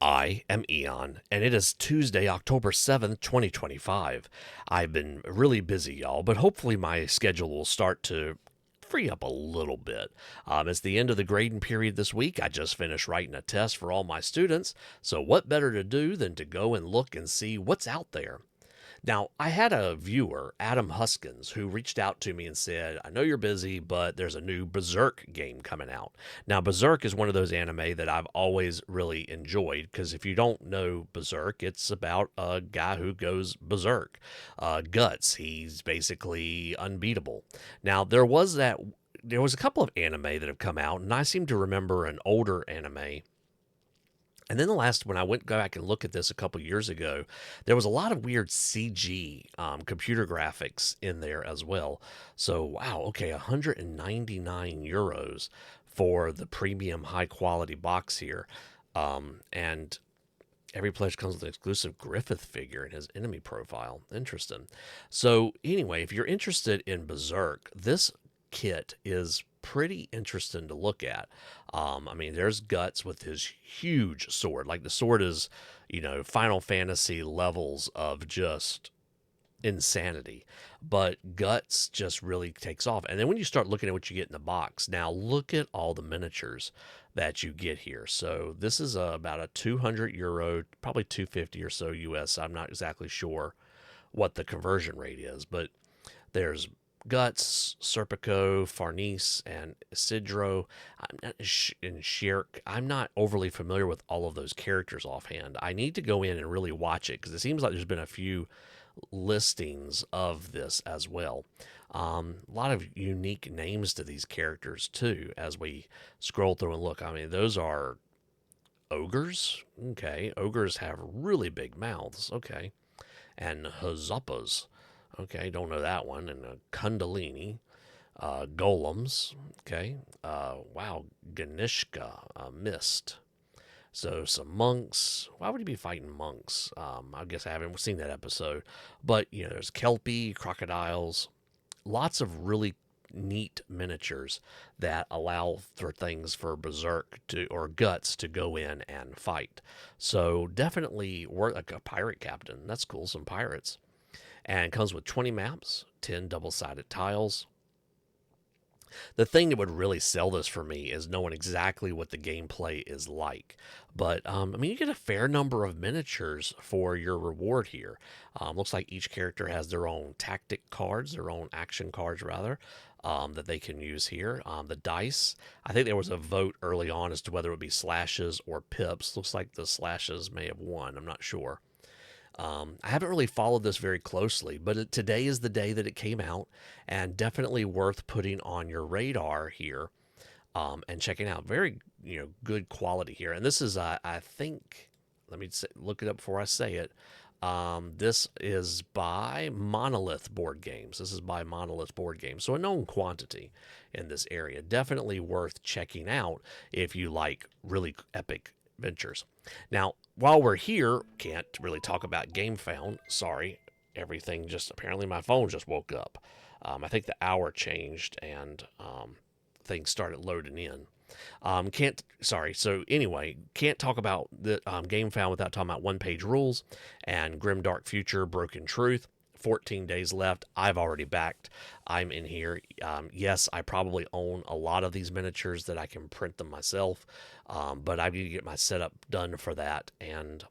I am Eon, and it is Tuesday, October 7th, 2025. I've been really busy, y'all, but hopefully my schedule will start to free up a little bit. It's the end of the grading period this week. I just finished writing a test for all my students, so what better to do than to go and look and see what's out there? Now, I had a viewer, Adam Huskins, who reached out to me and said, I know you're busy, but there's a new Berserk game coming out. Now, Berserk is one of those anime that I've always really enjoyed because if you don't know Berserk, it's about a guy who goes berserk. Guts, he's basically unbeatable. Now, there was a couple of anime that have come out, and I seem to remember an older anime. And then when I went go back and look at this a couple years ago, there was a lot of weird CG computer graphics in there as well. So wow, okay, 199 euros for the premium high quality box here, and every pledge comes with an exclusive Griffith figure in his enemy profile. Interesting. So anyway, if you're interested in Berserk, this kit is pretty interesting to look at. I mean, there's Guts with his huge sword. Like the sword is, Final Fantasy levels of just insanity. But Guts just really takes off. And then when you start looking at what you get in the box, now look at all the miniatures that you get here. So this is about a 200 euro, probably 250 or so US. I'm not exactly sure what the conversion rate is, but there's Guts, Serpico, Farnese, and Isidro, and Shirk. I'm not overly familiar with all of those characters offhand. I need to go in and really watch it because it seems like there's been a few listings of this as well. A lot of unique names to these characters too as we scroll through and look. I mean, those are ogres. Okay, ogres have really big mouths. Okay, and Huzzapas. Okay, don't know that one. And Kundalini, Golems. Okay, wow, Ganishka, Mist. So some monks. Why would he be fighting monks? I guess I haven't seen that episode. But there's Kelpie, crocodiles, lots of really neat miniatures that allow for things for Berserk or Guts to go in and fight. So definitely worth like a pirate captain. That's cool. Some pirates. And it comes with 20 maps, 10 double-sided tiles. The thing that would really sell this for me is knowing exactly what the gameplay is like. But, you get a fair number of miniatures for your reward here. Looks like each character has their own tactic cards, their own action cards, rather, that they can use here. The dice, I think there was a vote early on as to whether it would be slashes or pips. Looks like the slashes may have won. I'm not sure. I haven't really followed this very closely, but today is the day that it came out, and definitely worth putting on your radar here and checking out. Very good quality here, and this is I think let me look it up before I say it. This is by Monolith Board Games. This is by Monolith Board Games, so a known quantity in this area. Definitely worth checking out if you like really epic ventures. Now, while we're here, can't really talk about Gamefound. Sorry, apparently my phone just woke up. I think the hour changed and things started loading in. So anyway, can't talk about the Gamefound without talking about one-page rules and Grimdark Future, Broken Truth. 14 days left. I've already backed. I'm in here. Yes, I probably own a lot of these miniatures that I can print them myself, but I need to get my setup done for that, and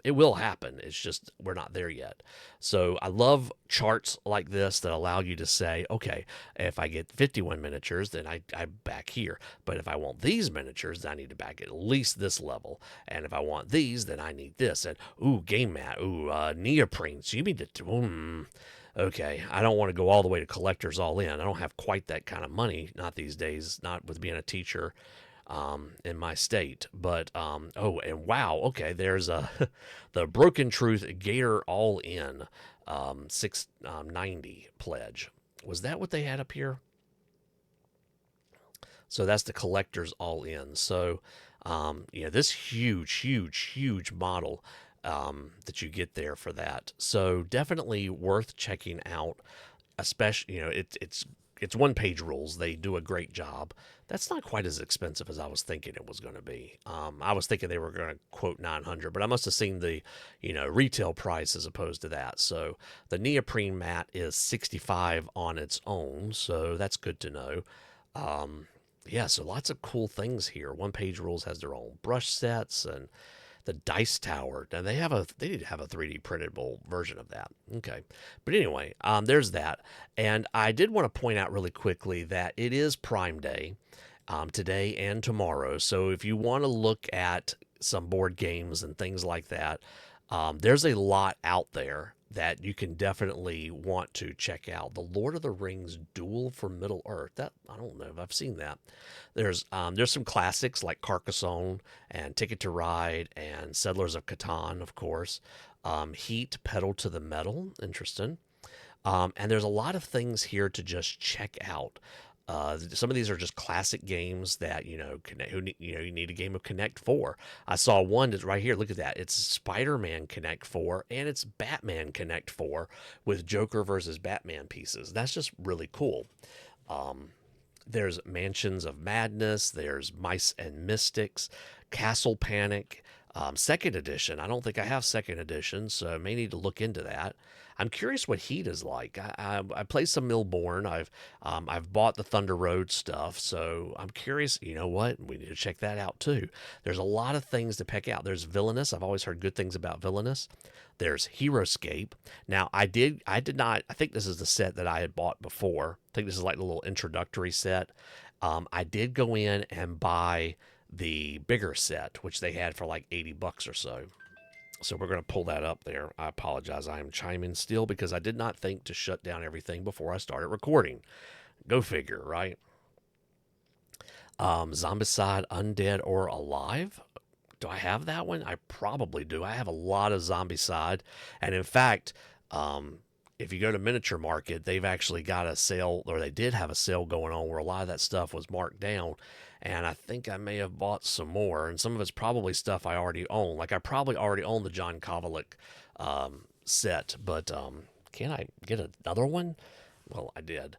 it will happen. It's just we're not there yet. So I love charts like this that allow you to say, okay, if I get 51 miniatures, then I back here. But if I want these miniatures, then I need to back at least this level. And if I want these, then I need this. And game mat, neoprene. So you mean to okay, I don't want to go all the way to collectors all in. I don't have quite that kind of money, not these days, not with being a teacher in my state. But and wow, okay, there's the Broken Truth Gator All In 690 pledge. Was that what they had up here? So that's the collectors all in. So this huge model that you get there for that. So definitely worth checking out. Especially, it's it's one-page rules. They do a great job. That's not quite as expensive as I was thinking it was going to be. I was thinking they were going to quote 900, but I must have seen the, retail price as opposed to that. So the neoprene mat is 65 on its own, so that's good to know. Yeah, so lots of cool things here. One Page Rules has their own brush sets and the dice tower. And they need to have a 3D printable version of that. Okay. But anyway, there's that. And I did want to point out really quickly that it is Prime Day today and tomorrow. So if you want to look at some board games and things like that, there's a lot out there that you can definitely want to check out. The Lord of the Rings Duel for Middle Earth. That I don't know if I've seen that. There's some classics like Carcassonne and Ticket to Ride and Settlers of Catan, of course. Heat, Pedal to the Metal. Interesting. And there's a lot of things here to just check out. Some of these are just classic games that you need a game of Connect 4. I saw one that's right here. Look at that. It's Spider-Man Connect 4 and it's Batman Connect 4 with Joker versus Batman pieces. That's just really cool. There's Mansions of Madness. There's Mice and Mystics, Castle Panic, second edition. I don't think I have second edition, so I may need to look into that. I'm curious what Heat is like. I play some Millborn. I've bought the Thunder Road stuff, so I'm curious. You know what? We need to check that out too. There's a lot of things to pick out. There's Villainous. I've always heard good things about Villainous. There's Heroscape. Now I did not. I think this is the set that I had bought before. I think this is like the little introductory set. I did go in and buy the bigger set, which they had for like $80 or so. So we're going to pull that up there. I apologize. I am chiming still because I did not think to shut down everything before I started recording. Go figure, right? Zombicide, Undead or Alive. Do I have that one? I probably do. I have a lot of Zombicide. And in fact, if you go to Miniature Market, they've actually got a sale, or they did have a sale going on where a lot of that stuff was marked down. And I think I may have bought some more, and some of it's probably stuff I already own. Like I probably already own the John Kovalik set, but can I get another one? Well, I did.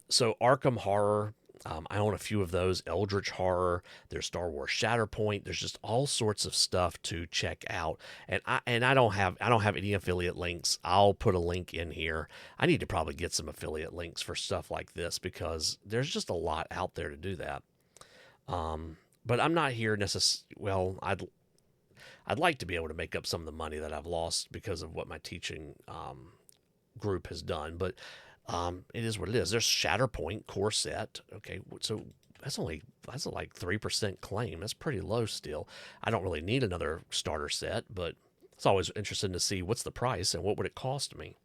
So Arkham Horror, I own a few of those. Eldritch Horror. There's Star Wars Shatterpoint. There's just all sorts of stuff to check out. And I don't have any affiliate links. I'll put a link in here. I need to probably get some affiliate links for stuff like this because there's just a lot out there to do that. But I'm not here necessarily. Well, I'd like to be able to make up some of the money that I've lost because of what my teaching group has done. But it is what it is. There's Shatterpoint core set. Okay, so that's like 3% claim. That's pretty low still. I don't really need another starter set, but it's always interesting to see what's the price and what would it cost me.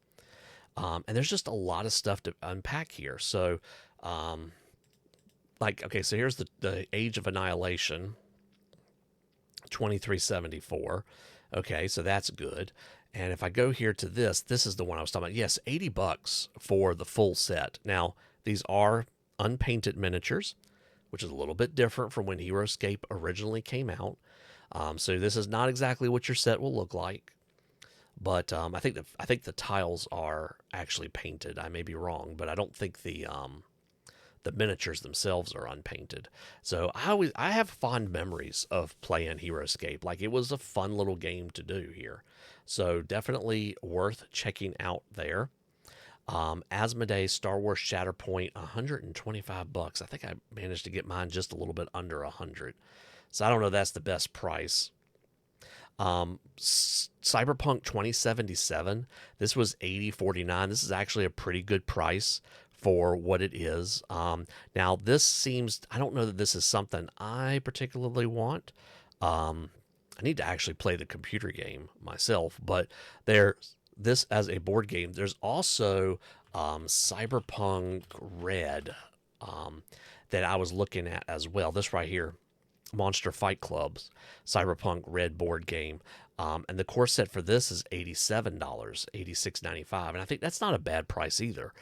And there's just a lot of stuff to unpack here. So. Okay, so here's the Age of Annihilation, 2374. Okay, so that's good. And if I go here to this is the one I was talking about. Yes, $80 for the full set. Now, these are unpainted miniatures, which is a little bit different from when Heroscape originally came out. So this is not exactly what your set will look like. But I think the tiles are actually painted. I may be wrong, but I don't think the miniatures themselves are unpainted. So I have fond memories of playing Heroscape. Like it was a fun little game to do here. So definitely worth checking out there. Asmodee Star Wars Shatterpoint, $125. I think I managed to get mine just a little bit under $100. So I don't know if that's the best price. Cyberpunk 2077. This was $80.49. This is actually a pretty good price for what it is. Now this seems, I don't know that this is something I particularly want. I need to actually play the computer game myself, but this as a board game. There's also Cyberpunk Red that I was looking at as well. This right here, Monster Fight Club's Cyberpunk Red board game. And the core set for this is $87, $86.95. And I think that's not a bad price either.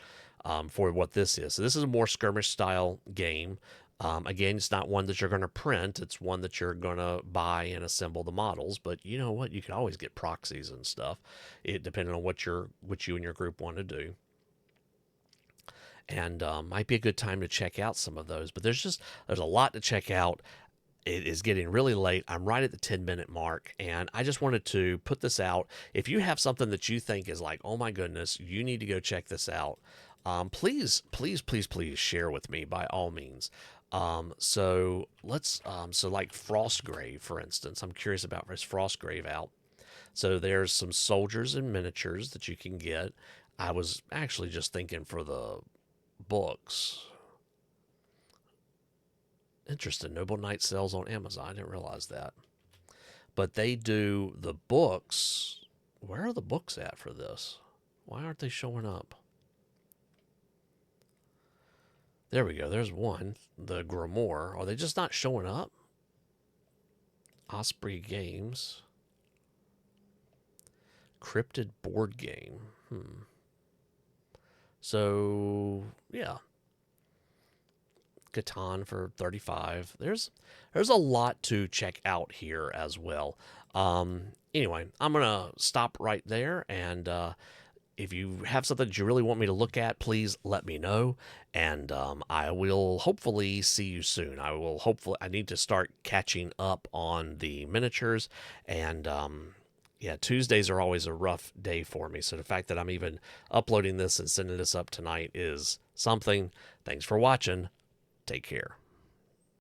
For what this is. So this is a more skirmish style game. Again, it's not one that you're going to print. It's one that you're going to buy and assemble the models. But you know what? You can always get proxies and stuff, depending on what you and your group want to do. and might be a good time to check out some of those. But there's a lot to check out. It is getting really late. I'm right at the 10-minute mark, and I just wanted to put this out. If you have something that you think is like, oh my goodness, you need to go check this out, please, please, please, please share with me by all means. So let's, so like Frostgrave, for instance, I'm curious about this Frostgrave out. So there's some soldiers and miniatures that you can get. I was actually just thinking for the books. Interesting. Noble Knight sells on Amazon. I didn't realize that. But they do the books. Where are the books at for this? Why aren't they showing up? There we go. There's one. The Grimoire. Are they just not showing up? Osprey Games. Cryptid board game. So, yeah. Catan for 35. There's a lot to check out here as well. Anyway, I'm gonna stop right there, and if you have something that you really want me to look at, please let me know, and I will hopefully see you soon. I need to start catching up on the miniatures, and yeah, Tuesdays are always a rough day for me. So the fact that I'm even uploading this and sending this up tonight is something. Thanks for watching. Take care.